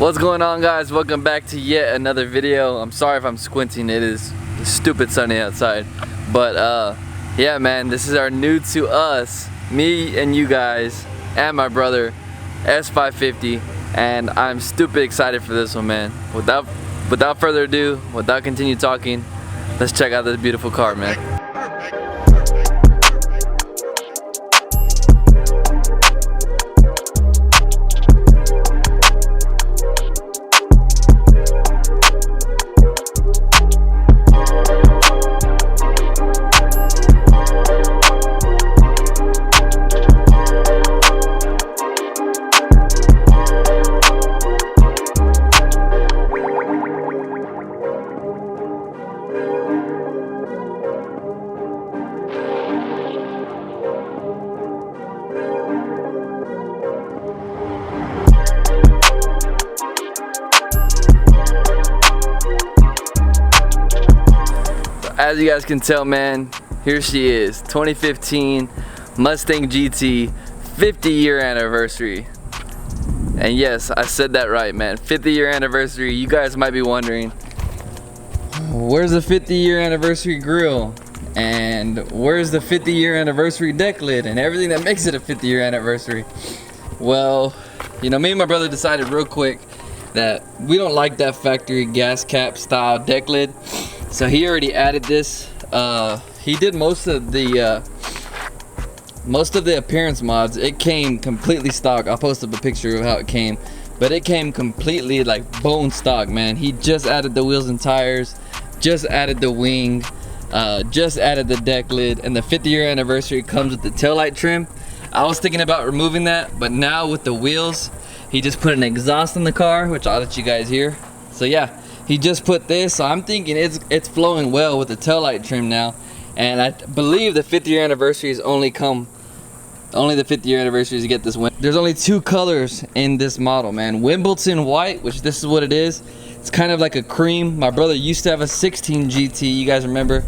What's going on, guys? Welcome back to yet another video. I'm sorry if I'm squinting, it is stupid sunny outside, but yeah man, this is our new to us, me and you guys and my brother, S550, and I'm stupid excited for this one, man. Without further ado, without continue talking, let's check out this beautiful car, man. As you guys can tell, man, here she is, 2015 Mustang GT 50-year anniversary. And yes, I said that right, man, 50-year anniversary. You guys might be wondering, where's the 50-year anniversary grill? And where's the 50-year anniversary deck lid and everything that makes it a 50-year anniversary? Well, you know, me and my brother decided real quick that we don't like that factory gas cap style deck lid. So he already added this. He did most of the appearance mods. It came completely stock. I'll post up a picture of how it came, but it came completely like bone stock, man. He just added the wheels and tires, just added the wing, just added the deck lid, and the 50-year anniversary comes with the taillight trim. I was thinking about removing that, but now with the wheels, he just put an exhaust in the car, which I'll let you guys hear. So yeah, he just put this, so I'm thinking it's flowing well with the taillight trim now. And I believe the 50-year anniversary is only the 50-year anniversary to get this win. There's only two colors in this model, man. Wimbledon white, which this is what it is. It's kind of like a cream. My brother used to have a 16 GT, you guys remember?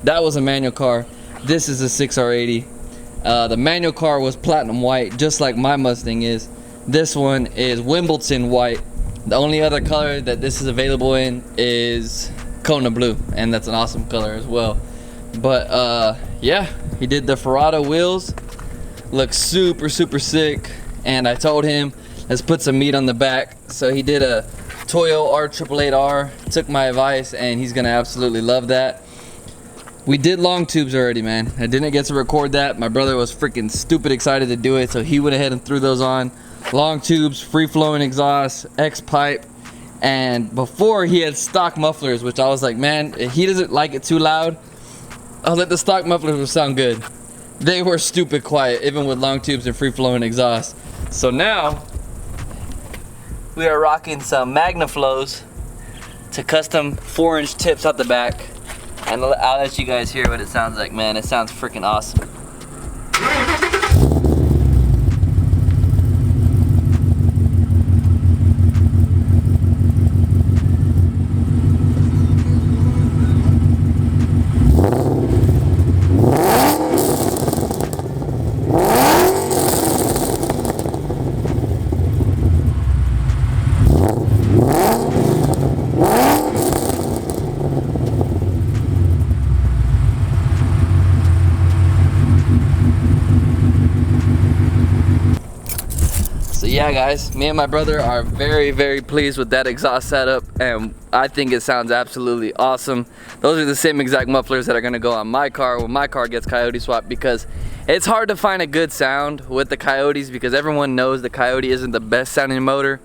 That was a manual car. This is a 6R80. The manual car was platinum white, just like my Mustang is. This one is Wimbledon white. The only other color that this is available in is Kona blue, and that's an awesome color as well. But yeah, he did the Ferrata wheels, looks super sick. And I told him, let's put some meat on the back. So he did a Toyo R888R, took my advice, and he's gonna absolutely love that. We did long tubes already, man. I didn't get to record that. My brother was freaking stupid excited to do it, so he went ahead and threw those on. Long tubes, free flowing exhaust, X pipe, and before he had stock mufflers, which I was like, man, if he doesn't like it too loud, I'll let the stock mufflers sound good. They were stupid quiet, even with long tubes and free flowing exhaust. So now we are rocking some MagnaFlows to custom 4-inch tips out the back, and I'll let you guys hear what it sounds like, man. It sounds freaking awesome. Yeah guys, me and my brother are very pleased with that exhaust setup, and I think it sounds absolutely awesome. Those are the same exact mufflers that are going to go on my car when my car gets Coyote swapped, because it's hard to find a good sound with the Coyotes because everyone knows the Coyote isn't the best sounding motor,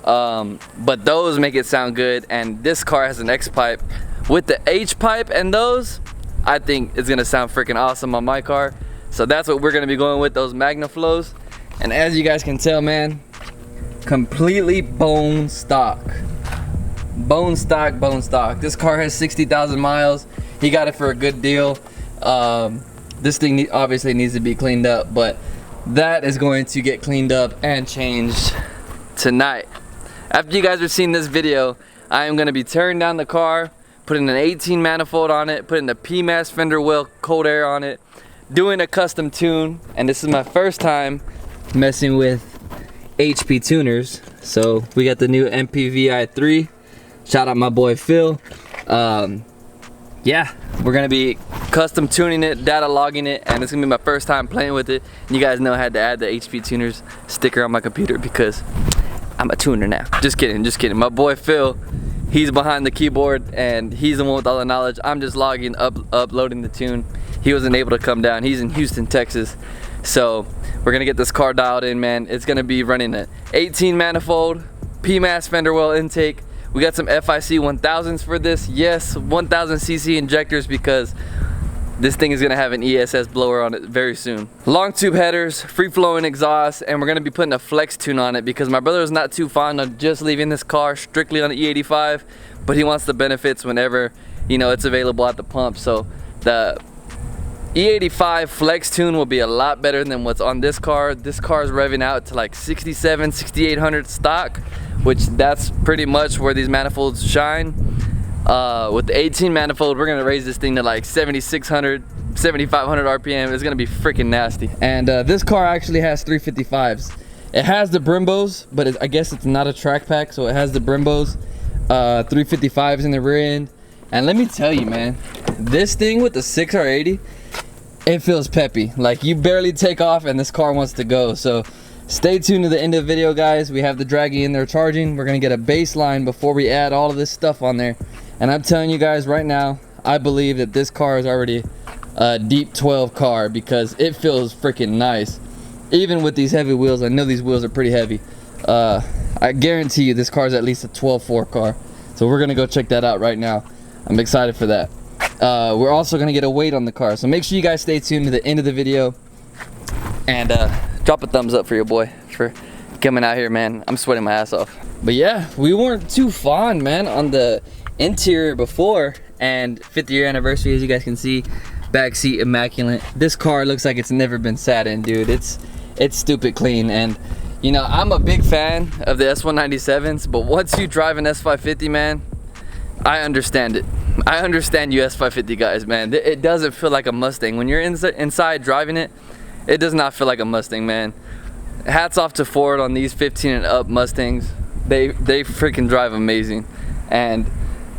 but those make it sound good. And this car has an X pipe with the H pipe, and those I think it's going to sound freaking awesome on my car. So that's what we're going to be going with, those MagnaFlows. And as you guys can tell, man, completely bone stock. Bone stock. This car has 60,000 miles. He got it for a good deal. This thing obviously needs to be cleaned up, but that is going to get cleaned up and changed tonight. After you guys have seen this video, I am going to be tearing down the car, putting an 18 manifold on it, putting the Pmas fender well cold air on it, doing a custom tune, and this is my first time messing with HP tuners. So we got the new MPVI3. Shout out my boy Phil. Yeah, we're gonna be custom tuning it, data logging it, and it's gonna be my first time playing with it. And you guys know I had to add the HP tuners sticker on my computer because I'm a tuner now. Just kidding, just kidding. My boy Phil, he's behind the keyboard and he's the one with all the knowledge. I'm just logging, uploading the tune. He wasn't able to come down. He's in Houston, Texas. So we're gonna get this car dialed in, man. It's gonna be running an 18 manifold, Pmas fender well intake. We got some FIC 1000s for this. Yes, 1000cc injectors because this thing is gonna have an ESS blower on it very soon. Long tube headers, free flowing exhaust, and we're gonna be putting a flex tune on it because my brother is not too fond of just leaving this car strictly on the E85, but he wants the benefits whenever, you know, it's available at the pump. So the E85 flex tune will be a lot better than what's on this car. This car is revving out to like 67, 6800 stock, which that's pretty much where these manifolds shine. With the 18 manifold, we're gonna raise this thing to like 7600, 7500 RPM. It's gonna be freaking nasty. And this car actually has 355s. It has the Brimbos, but I guess it's not a track pack, so it has the Brimbos 355s in the rear end. And let me tell you, man, this thing with the 6R80, it feels peppy. Like you barely take off and this car wants to go. So stay tuned to the end of the video, guys. We have the Draggy in there charging. We're gonna get a baseline before we add all of this stuff on there. And I'm telling you guys right now, I believe that this car is already a deep 12 car because it feels freaking nice. Even with these heavy wheels, I know these wheels are pretty heavy. I guarantee you this car is at least a 12.4 car. So we're gonna go check that out right now. I'm excited for that. We're also gonna get a weight on the car. So make sure you guys stay tuned to the end of the video. And drop a thumbs up for your boy for coming out here, man. I'm sweating my ass off. But yeah, we weren't too fond, man, on the interior before. And 50th year anniversary, as you guys can see, back seat immaculate. This car looks like it's never been sat in, dude. It's stupid clean. And you know, I'm a big fan of the S197s, but once you drive an S550, man, I understand it. I understand you S550 guys, man. It doesn't feel like a Mustang. When you're inside driving it, it does not feel like a Mustang, man. Hats off to Ford on these 15 and up Mustangs. They freaking drive amazing. And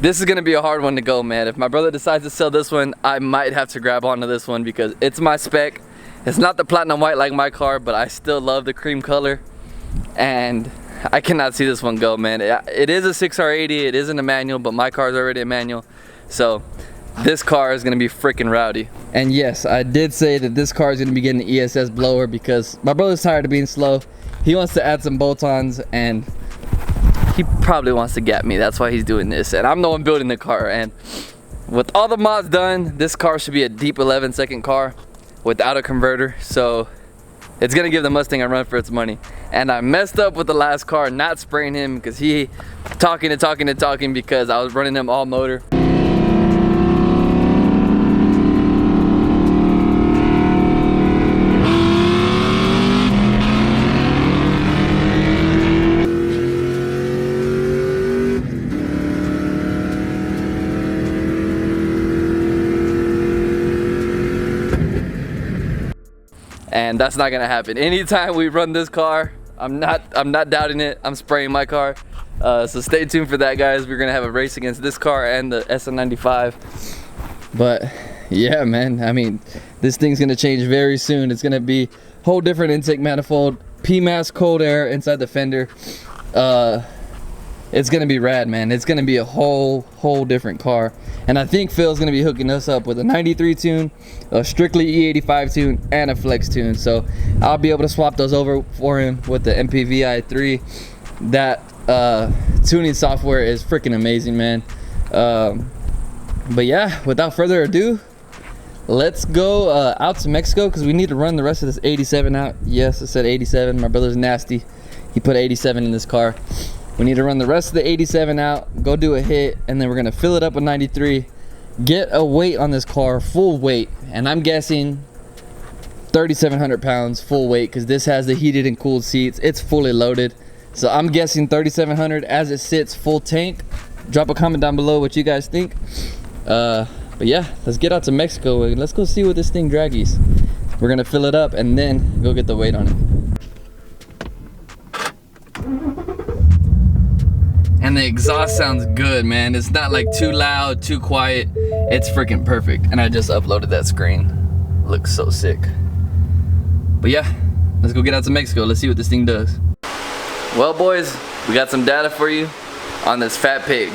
this is gonna be a hard one to go, man. If my brother decides to sell this one, I might have to grab onto this one because it's my spec. It's not the platinum white like my car, but I still love the cream color. And I cannot see this one go, man. It is a 6R80, it isn't a manual, but my car is already a manual. So this car is gonna be freaking rowdy. And yes, I did say that this car is gonna be getting the ESS blower because my brother's tired of being slow. He wants to add some bolt-ons and he probably wants to gap me. That's why he's doing this. And I'm the one building the car. And with all the mods done, this car should be a deep 11-second car without a converter. So it's gonna give the Mustang a run for its money. And I messed up with the last car, not spraying him because he talking because I was running him all motor. And that's not gonna happen. Anytime we run this car, I'm not doubting it. I'm spraying my car. So stay tuned for that, guys. We're gonna have a race against this car and the SM95. But yeah, man, I mean, this thing's gonna change very soon. It's gonna be a whole different intake manifold, Pmas cold air inside the fender. It's gonna be rad, man. It's gonna be a whole different car. And I think Phil's gonna be hooking us up with a 93 tune, a strictly E85 tune, and a flex tune. So I'll be able to swap those over for him with the MPVI3. That tuning software is freaking amazing, man. But yeah, without further ado, let's go out to Mexico because we need to run the rest of this 87 out. Yes, I said 87. My brother's nasty. He put 87 in this car. We need to run the rest of the 87 out, go do a hit, and then we're gonna fill it up with 93, get a weight on this car, full weight, and I'm guessing 3,700 pounds full weight because this has the heated and cooled seats. It's fully loaded. So I'm guessing 3,700 as it sits full tank. Drop a comment down below what you guys think. But yeah, let's get out to Mexico and let's go see what this thing draggies. We're gonna fill it up and then go get the weight on it. And the exhaust sounds good, man. It's not like too loud, too quiet. It's freaking perfect. And I just uploaded that screen. Looks so sick. But yeah, let's go get out to Mexico. Let's see what this thing does. Well, boys, we got some data for you on this fat pig.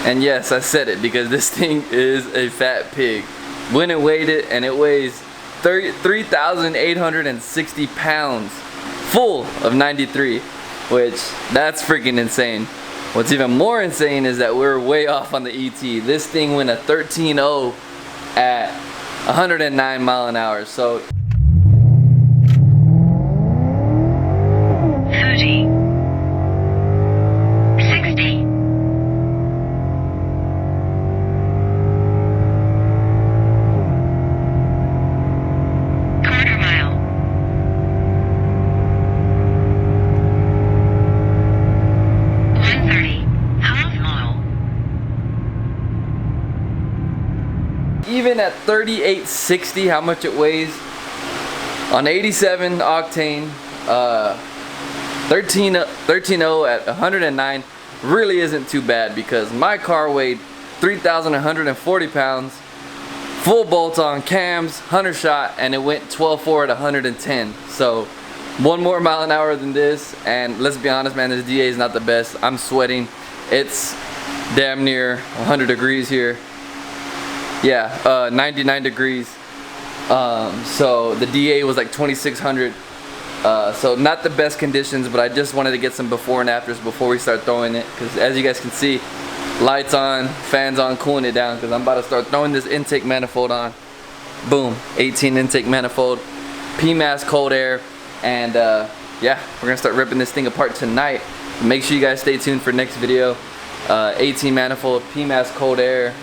And yes, I said it because this thing is a fat pig. Went and weighed it, and it weighs 3,860 pounds, full of 93, which that's freaking insane. What's even more insane is that we're way off on the ET. This thing went a 13.0 at 109 mile an hour. So 30, 60, quarter mile, 130, half mile. even at 3860, how much it weighs on 87 octane, 13.0 at 109 really isn't too bad, because my car weighed 3,140 pounds, full bolt-on cams, 100 shot, and it went 12.4 at 110. So one more mile an hour than this, and let's be honest, man, this DA is not the best. I'm sweating. It's damn near 100 degrees here. Yeah, 99 degrees. So the DA was like 2,600. So not the best conditions, but I just wanted to get some before and afters before we start throwing it, because as you guys can see, lights on, fans on, cooling it down, because I'm about to start throwing this intake manifold on. Boom, 18 intake manifold, Pmas cold air, and yeah, we're gonna start ripping this thing apart tonight. Make sure you guys stay tuned for next video. 18 manifold, Pmas cold air,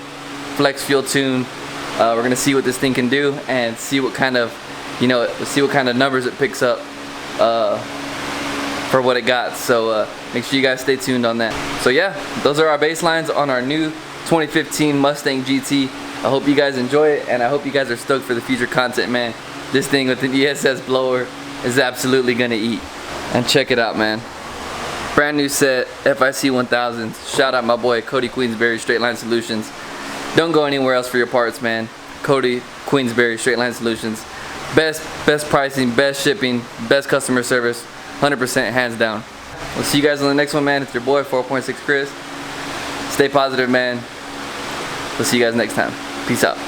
flex fuel tune. We're gonna see what this thing can do and see what kind of, you know, see what kind of numbers it picks up for what it got. So make sure you guys stay tuned on that. So yeah, those are our baselines on our new 2015 Mustang GT. I hope you guys enjoy it, and I hope you guys are stoked for the future content, man. This thing with an ESS blower is absolutely gonna eat. And check it out, man. Brand new set, FIC 1000. Shout out my boy Cody Queensberry, Straight Line Solutions. Don't go anywhere else for your parts, man. Cody Queensberry, Straight Line Solutions. Best pricing, best shipping, best customer service, 100% hands down. We'll see you guys on the next one, man. It's your boy 4.6 Chris. Stay positive, man. We'll see you guys next time. Peace out.